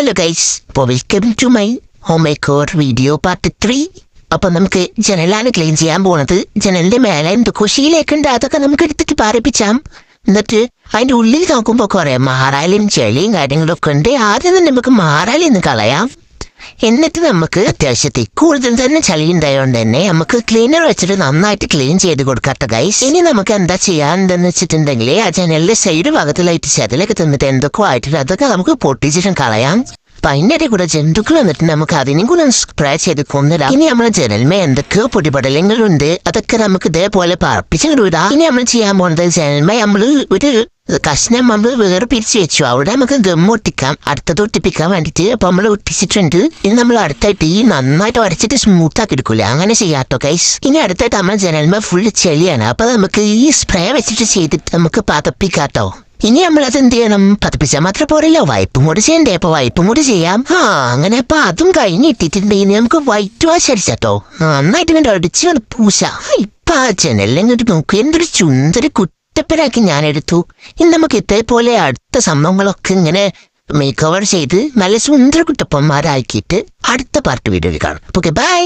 Hello guys, welcome to my homemaker video part 3. അപ്പൊ നമുക്ക് ജനലാണ് clean ചെയ്യാൻ പോണത്. ജനലിന്റെ മേലെ എന്തൊക്കെ ശീലയൊക്കെ ഉണ്ട്, അതൊക്കെ നമുക്ക് എടുത്തിട്ട് പാറിപ്പിച്ചാം. എന്നിട്ട് അതിന്റെ ഉള്ളിൽ നോക്കുമ്പോ കുറെ മാറാലും ചെളിയും കാര്യങ്ങളൊക്കെ ഉണ്ട്. ആദ്യം തന്നെ നമുക്ക് മാറാലിന്ന് കളയാം. എന്നിട്ട് നമുക്ക് അത്യാവശ്യത്തിൽ കൂടുതൽ തന്നെ ചളി ഉണ്ടായതുകൊണ്ട് തന്നെ നമുക്ക് ക്ലീനർ വെച്ചിട്ട് നന്നായിട്ട് ക്ലീൻ ചെയ്ത് കൊടുക്കാത്ത ഗൈസ്. ഇനി നമുക്ക് എന്താ ചെയ്യാനെന്ന് വെച്ചിട്ടുണ്ടെങ്കിൽ ആ ജനലിന്റെ സൈഡ് ഭാഗത്തിലായിട്ട് ചെതലൊക്കെ തിന്നിട്ട് എന്തൊക്കെ ആയിട്ട് അതൊക്കെ നമുക്ക് പൊട്ടിച്ചിട്ടും കളയാം. അപ്പൊ അതിൻ്റെ കൂടെ ജന്തുക്കൾ വന്നിട്ട് നമുക്ക് അതിനും കൂടെ സ്പ്രേ ചെയ്ത് കൊന്നിടാം. ഇനി നമ്മളെ ജനൽമേ എന്തൊക്കെയോ പൊടിപടലങ്ങളുണ്ട്, അതൊക്കെ നമുക്ക് ഇതേപോലെ പറപ്പിച്ചു വിടാം. ഇനി നമ്മൾ ചെയ്യാൻ പോകുന്നത് ജനൽമേ നമ്മൾ ഒരു കഷ്ണം നമ്മൾ വേറെ പിരിച്ചു വെച്ചു, അവിടെ നമുക്ക് ഗം ഒട്ടിക്കാം, അടുത്തത് ഒട്ടിപ്പിക്കാൻ വേണ്ടിട്ട്. അപ്പൊ നമ്മൾ ഒട്ടിച്ചിട്ടുണ്ട്. ഇനി നമ്മൾ അടുത്തായിട്ട് ഈ നന്നായിട്ട് ഉരച്ചിട്ട് സ്മൂത്ത് ആക്കി എടുക്കൂല, അങ്ങനെ ചെയ്യാട്ടോ ഗൈസ്. ഇനി അടുത്തായിട്ട് നമ്മൾ ജനൽമേ ഫുള്ള് ചെളിയാണ്, അപ്പൊ നമുക്ക് ഈ സ്പ്രേ വെച്ചിട്ട് ചെയ്തിട്ട് നമുക്ക് പതപ്പിക്കാട്ടോ. ഇനി നമ്മളത് എന്ത് ചെയ്യണം, പതിപ്പിച്ചാൽ മാത്രം പോരല്ലോ, വൈപ്പും കൂടി ചെയ്യണ്ടേ. അപ്പൊ വൈപ്പും കൂടി ചെയ്യാം. അങ്ങനെ അപ്പൊ അതും കഴിഞ്ഞിട്ടിട്ടുണ്ടെങ്കിൽ നമുക്ക് വൈറ്റ് വാഷ് അടിച്ചാട്ടോ, നന്നായിട്ട് ഇങ്ങനെ അടിച്ച് പൂശ. ഇപ്പൊ ആ ജനലിങ്ങോട്ട് നോക്കൂ, എന്തൊരു ചുന്ദരി കുറ്റപ്പനാക്കി ഞാൻ എടുത്തു. ഇനി നമുക്ക് ഇതേപോലെ അടുത്ത സംഭവങ്ങളൊക്കെ ഇങ്ങനെ മേക്ക് ഓവർ ചെയ്ത് നല്ല സുന്ദര കുട്ടപ്പന്മാരാക്കിയിട്ട് അടുത്ത പാർട്ട് വീഡിയോയിൽ കാണാം. Okay, by.